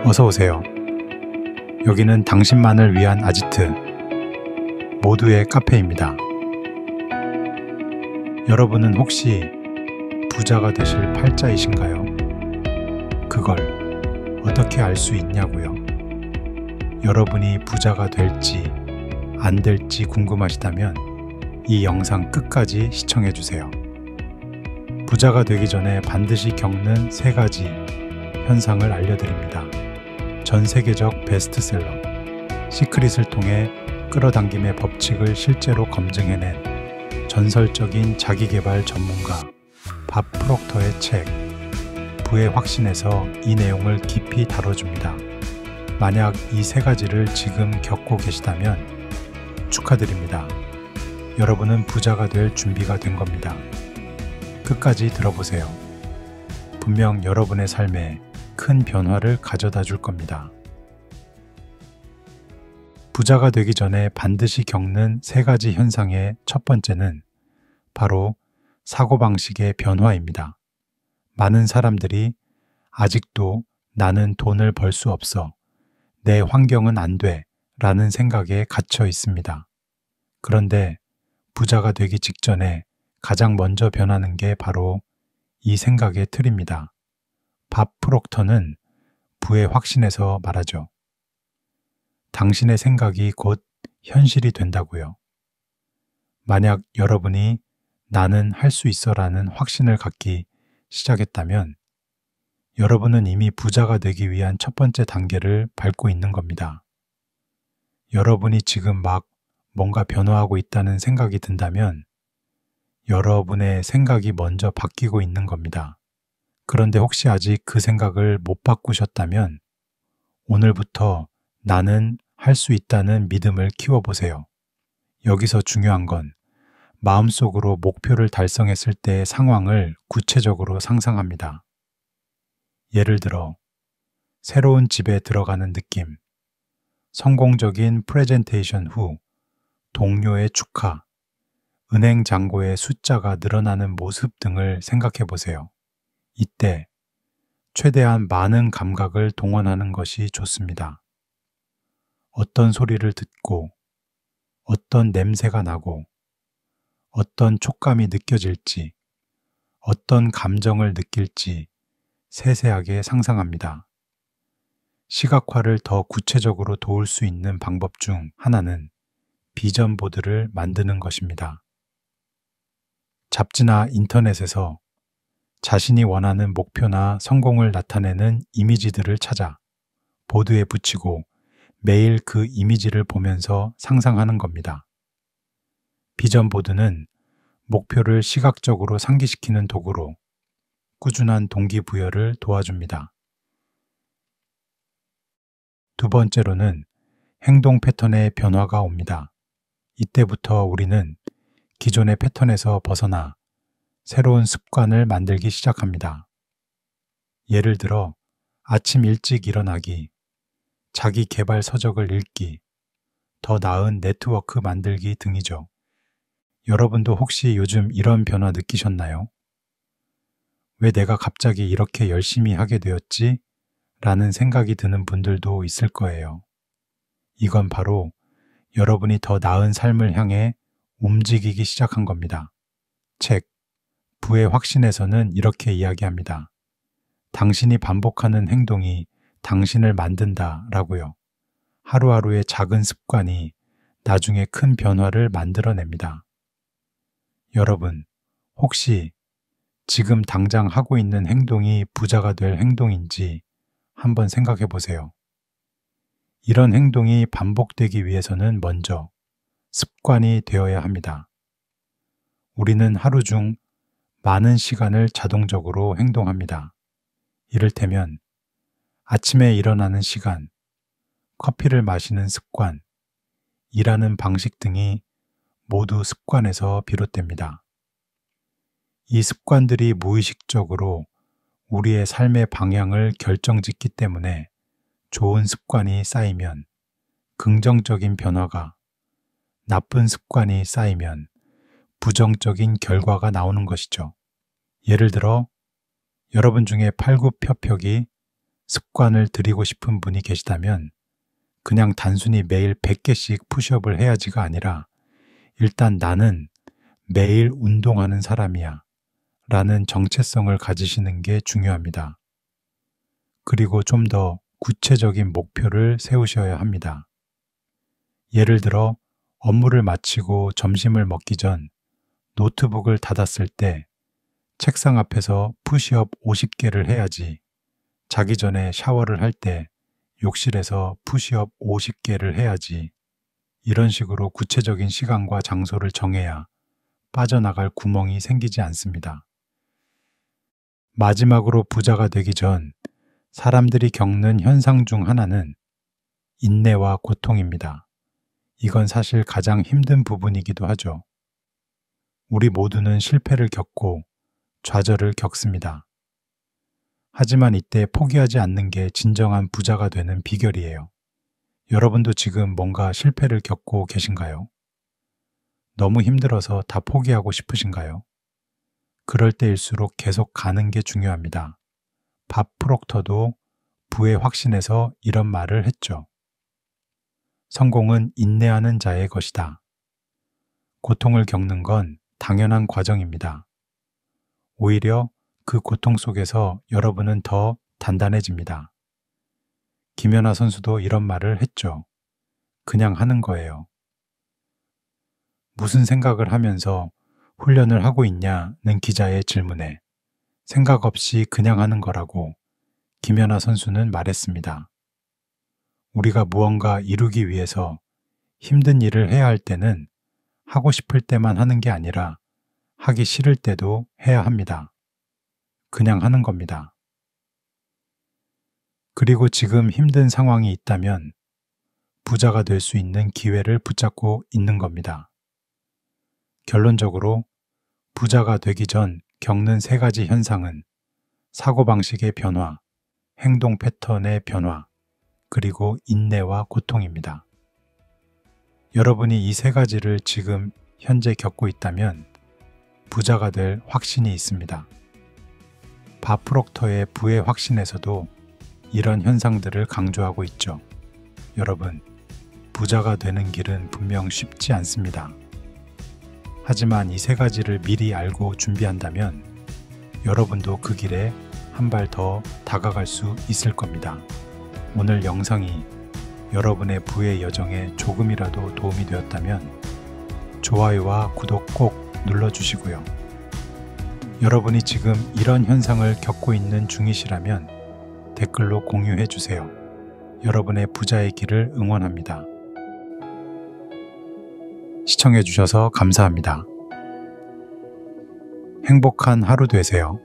어서 오세요. 여기는 당신만을 위한 아지트 모두의 카페입니다. 여러분은 혹시 부자가 되실 팔자이신가요? 그걸 어떻게 알 수 있냐고요? 여러분이 부자가 될지 안 될지 궁금하시다면 이 영상 끝까지 시청해주세요. 부자가 되기 전에 반드시 겪는 3가지 현상을 알려드립니다. 전 세계적 베스트셀러 시크릿을 통해 끌어당김의 법칙을 실제로 검증해낸 전설적인 자기계발 전문가 밥 프록터의 책 부의 확신에서 이 내용을 깊이 다뤄줍니다. 만약 이 3가지를 지금 겪고 계시다면 축하드립니다. 여러분은 부자가 될 준비가 된 겁니다. 끝까지 들어보세요. 분명 여러분의 삶에 큰 변화를 가져다 줄 겁니다. 부자가 되기 전에 반드시 겪는 3가지 현상의 첫 번째는 바로 사고방식의 변화입니다. 많은 사람들이 아직도 나는 돈을 벌 수 없어, 내 환경은 안 돼 라는 생각에 갇혀 있습니다. 그런데 부자가 되기 직전에 가장 먼저 변하는 게 바로 이 생각의 틀입니다. 밥 프록터는 부의 확신에서 말하죠. 당신의 생각이 곧 현실이 된다고요. 만약 여러분이 나는 할 수 있어 라는 확신을 갖기 시작했다면 여러분은 이미 부자가 되기 위한 첫 번째 단계를 밟고 있는 겁니다. 여러분이 지금 막 뭔가 변화하고 있다는 생각이 든다면 여러분의 생각이 먼저 바뀌고 있는 겁니다. 그런데 혹시 아직 그 생각을 못 바꾸셨다면 오늘부터 나는 할 수 있다는 믿음을 키워보세요. 여기서 중요한 건 마음속으로 목표를 달성했을 때의 상황을 구체적으로 상상합니다. 예를 들어 새로운 집에 들어가는 느낌, 성공적인 프레젠테이션 후 동료의 축하, 은행 잔고의 숫자가 늘어나는 모습 등을 생각해 보세요. 이때 최대한 많은 감각을 동원하는 것이 좋습니다. 어떤 소리를 듣고, 어떤 냄새가 나고, 어떤 촉감이 느껴질지, 어떤 감정을 느낄지 세세하게 상상합니다. 시각화를 더 구체적으로 도울 수 있는 방법 중 하나는 비전 보드를 만드는 것입니다. 잡지나 인터넷에서 자신이 원하는 목표나 성공을 나타내는 이미지들을 찾아 보드에 붙이고 매일 그 이미지를 보면서 상상하는 겁니다. 비전 보드는 목표를 시각적으로 상기시키는 도구로 꾸준한 동기부여를 도와줍니다. 두 번째로는 행동 패턴의 변화가 옵니다. 이때부터 우리는 기존의 패턴에서 벗어나 새로운 습관을 만들기 시작합니다. 예를 들어 아침 일찍 일어나기, 자기 개발 서적을 읽기, 더 나은 네트워크 만들기 등이죠. 여러분도 혹시 요즘 이런 변화 느끼셨나요? 왜 내가 갑자기 이렇게 열심히 하게 되었지? 라는 생각이 드는 분들도 있을 거예요. 이건 바로 여러분이 더 나은 삶을 향해 움직이기 시작한 겁니다. 책 부의 확신에서는 이렇게 이야기합니다. 당신이 반복하는 행동이 당신을 만든다 라고요. 하루하루의 작은 습관이 나중에 큰 변화를 만들어냅니다. 여러분, 혹시 지금 당장 하고 있는 행동이 부자가 될 행동인지 한번 생각해 보세요. 이런 행동이 반복되기 위해서는 먼저 습관이 되어야 합니다. 우리는 하루 중 많은 시간을 자동적으로 행동합니다. 이를테면 아침에 일어나는 시간, 커피를 마시는 습관, 일하는 방식 등이 모두 습관에서 비롯됩니다. 이 습관들이 무의식적으로 우리의 삶의 방향을 결정짓기 때문에 좋은 습관이 쌓이면 긍정적인 변화가, 나쁜 습관이 쌓이면 부정적인 결과가 나오는 것이죠. 예를 들어 여러분 중에 팔굽혀펴기 습관을 들이고 싶은 분이 계시다면 그냥 단순히 매일 100개씩 푸시업을 해야지가 아니라 일단 나는 매일 운동하는 사람이야 라는 정체성을 가지시는 게 중요합니다. 그리고 좀 더 구체적인 목표를 세우셔야 합니다. 예를 들어 업무를 마치고 점심을 먹기 전 노트북을 닫았을 때 책상 앞에서 푸시업 50개를 해야지 자기 전에 샤워를 할 때 욕실에서 푸시업 50개를 해야지 이런 식으로 구체적인 시간과 장소를 정해야 빠져나갈 구멍이 생기지 않습니다. 마지막으로 부자가 되기 전 사람들이 겪는 현상 중 하나는 인내와 고통입니다. 이건 사실 가장 힘든 부분이기도 하죠. 우리 모두는 실패를 겪고 좌절을 겪습니다. 하지만 이때 포기하지 않는 게 진정한 부자가 되는 비결이에요. 여러분도 지금 뭔가 실패를 겪고 계신가요? 너무 힘들어서 다 포기하고 싶으신가요? 그럴 때일수록 계속 가는 게 중요합니다. 밥 프록터도 부의 확신에서 이런 말을 했죠. 성공은 인내하는 자의 것이다. 고통을 겪는 건 당연한 과정입니다. 오히려 그 고통 속에서 여러분은 더 단단해집니다. 김연아 선수도 이런 말을 했죠. 그냥 하는 거예요. 무슨 생각을 하면서 훈련을 하고 있냐는 기자의 질문에 생각 없이 그냥 하는 거라고 김연아 선수는 말했습니다. 우리가 무언가 이루기 위해서 힘든 일을 해야 할 때는 하고 싶을 때만 하는 게 아니라 하기 싫을 때도 해야 합니다. 그냥 하는 겁니다. 그리고 지금 힘든 상황이 있다면 부자가 될 수 있는 기회를 붙잡고 있는 겁니다. 결론적으로 부자가 되기 전 겪는 3가지 현상은 사고방식의 변화, 행동 패턴의 변화, 그리고 인내와 고통입니다. 여러분이 이 3가지를 지금 현재 겪고 있다면 부자가 될 확신이 있습니다. 밥 프록터의 부의 확신에서도 이런 현상들을 강조하고 있죠. 여러분, 부자가 되는 길은 분명 쉽지 않습니다. 하지만 이 3가지를 미리 알고 준비한다면 여러분도 그 길에 한 발 더 다가갈 수 있을 겁니다. 오늘 영상이 여러분의 부의 여정에 조금이라도 도움이 되었다면 좋아요와 구독 꼭 눌러주시고요. 여러분이 지금 이런 현상을 겪고 있는 중이시라면 댓글로 공유해 주세요. 여러분의 부자의 길을 응원합니다. 시청해 주셔서 감사합니다. 행복한 하루 되세요.